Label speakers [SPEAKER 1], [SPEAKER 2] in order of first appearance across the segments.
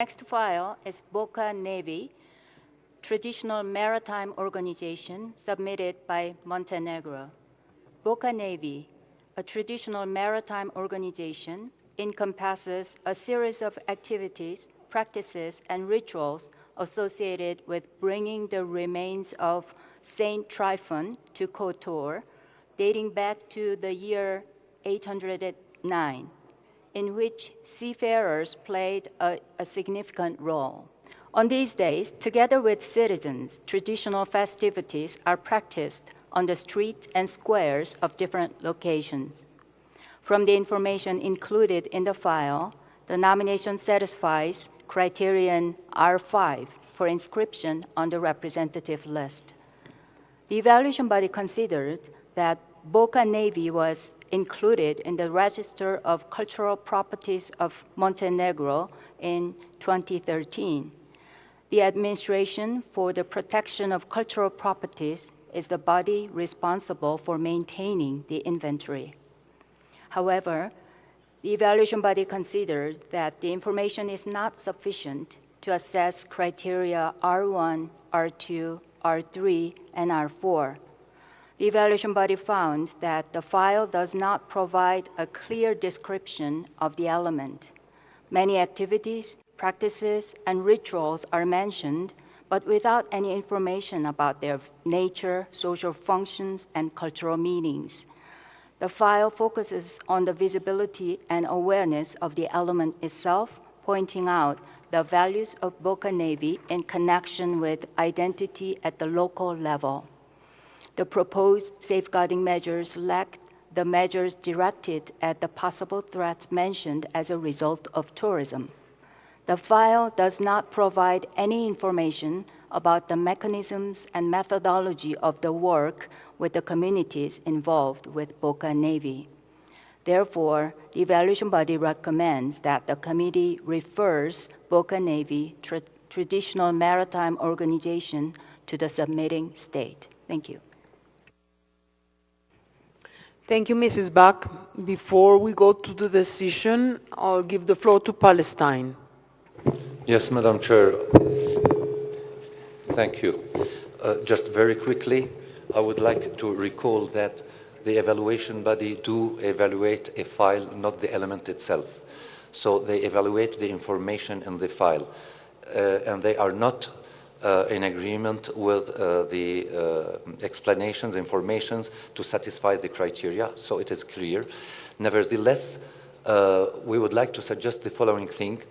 [SPEAKER 1] Next file is Boca Navy, traditional maritime organization submitted by Montenegro. Boca Navy, a traditional maritime organization, encompasses a series of activities, practices, and rituals associated with bringing the remains of Saint Tryphon to Kotor, dating back to the year 809, in which seafarers played a significant role. On these days, together with citizens, traditional festivities are practiced on the streets and squares of different locations. From the information included in the file, the nomination satisfies criterion R5 for inscription on the representative list. The evaluation body considered that Boca Navy was included in the Register of Cultural Properties of Montenegro in 2013. The Administration for the Protection of Cultural Properties is the body responsible for maintaining the inventory. However, the evaluation body considered that the information is not sufficient to assess criteria R1, R2, R3, and R4. The evaluation body found that the file does not provide a clear description of the element. Many activities, practices, and rituals are mentioned, but without any information about their nature, social functions, and cultural meanings. The file focuses on the visibility and awareness of the element itself, pointing out the values of Boca Navy in connection with identity at the local level. The proposed safeguarding measures lack the measures directed at the possible threats mentioned as a result of tourism. The file does not provide any information about the mechanisms and methodology of the work with the communities involved with Boca Navy. Therefore, the evaluation body recommends that the committee refers Boca Navy Traditional Maritime Organization to the submitting state. Thank you.
[SPEAKER 2] Thank you, Mrs. Bach. Before we go to the decision, I'll give the floor to Palestine.
[SPEAKER 3] Yes, Madam Chair. Thank you. Just very quickly, I would like to recall that the evaluation body do evaluate a file, not the element itself. So they evaluate the information in the file, and they are not in agreement with the explanations, informations to satisfy the criteria, so it is clear. Nevertheless, we would like to suggest the following thing.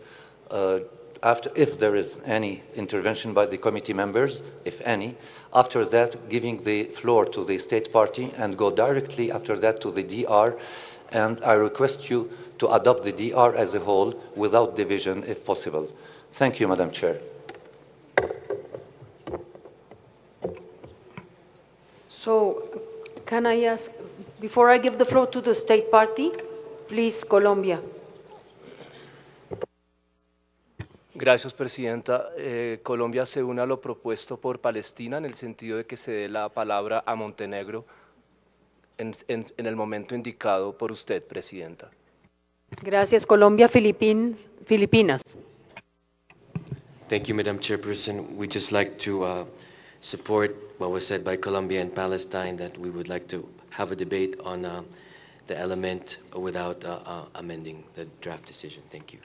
[SPEAKER 3] If there is any intervention by the committee members, if any, after that giving the floor to the state party and go directly after that to the DR, and I request you to adopt the DR as a whole without division if possible. Thank you, Madam Chair.
[SPEAKER 2] So, can I ask, before I give the floor to the state party, please, Colombia.
[SPEAKER 4] Gracias, Presidenta. Colombia se une a lo propuesto por Palestina en el sentido de que se dé la palabra a Montenegro en el momento indicado por usted, Presidenta.
[SPEAKER 2] Gracias, Colombia. Filipinas.
[SPEAKER 5] Thank you, Madam Chairperson. We'd just like to support what was said by Colombia and Palestine, that we would like to have a debate on the element without amending the draft decision. Thank you.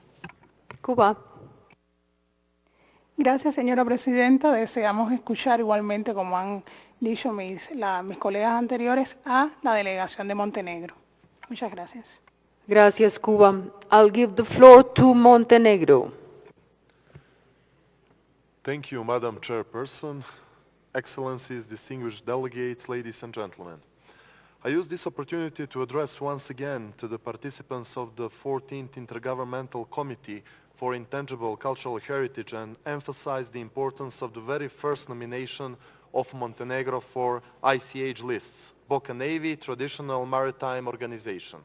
[SPEAKER 2] Cuba.
[SPEAKER 6] Gracias, señora presidenta. Deseamos escuchar igualmente, como han dicho mis colegas anteriores, a la delegación de Montenegro. Muchas gracias.
[SPEAKER 2] Gracias, Cuba. I'll give the floor to Montenegro.
[SPEAKER 7] Thank you, Madam Chairperson. Excellencies, distinguished delegates, ladies and gentlemen. I use this opportunity to address once again to the participants of the 14th Intergovernmental Committee for Intangible Cultural Heritage and emphasize the importance of the very first nomination of Montenegro for ICH lists, Boca Navy, Traditional Maritime Organization.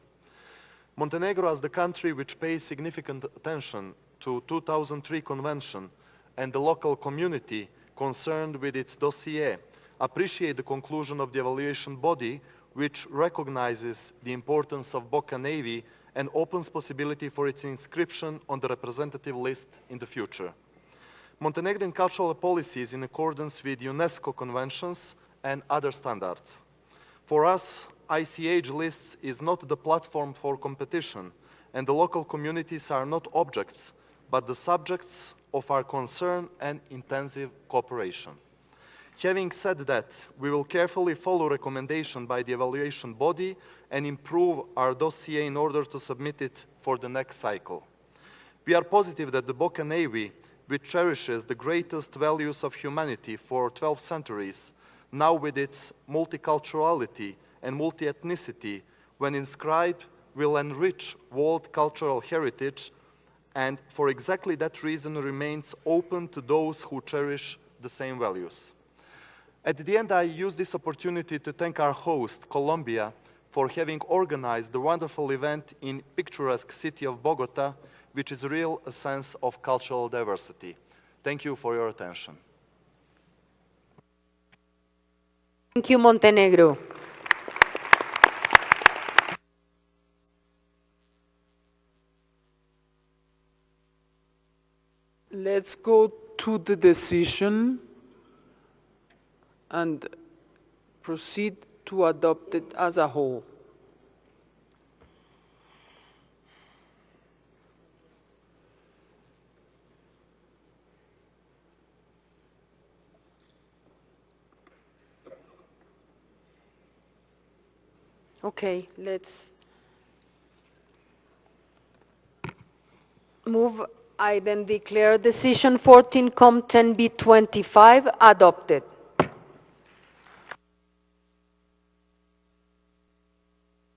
[SPEAKER 7] Montenegro, as the country which pays significant attention to 2003 Convention and the local community concerned with its dossier, appreciate the conclusion of the evaluation body, which recognizes the importance of Boca Navy and opens possibility for its inscription on the representative list in the future. Montenegrin cultural policy is in accordance with UNESCO conventions and other standards. For us, ICH lists is not the platform for competition, and the local communities are not objects, but the subjects of our concern and intensive cooperation. Having said that, we will carefully follow recommendation by the evaluation body and improve our dossier in order to submit it for the next cycle. We are positive that the Boka Navy, which cherishes the greatest values of humanity for 12 centuries, now with its multiculturality and multi-ethnicity, when inscribed, will enrich world cultural heritage, and for exactly that reason remains open to those who cherish the same values. At the end, I use this opportunity to thank our host, Colombia, for having organized the wonderful event in picturesque city of Bogota, which is really a sense of cultural diversity. Thank you for your attention.
[SPEAKER 2] Thank you, Montenegro.
[SPEAKER 8] Let's go to the decision and proceed to adopt it as a whole.
[SPEAKER 2] Okay, let's move. I then declare decision 14 Com 10B25 adopted.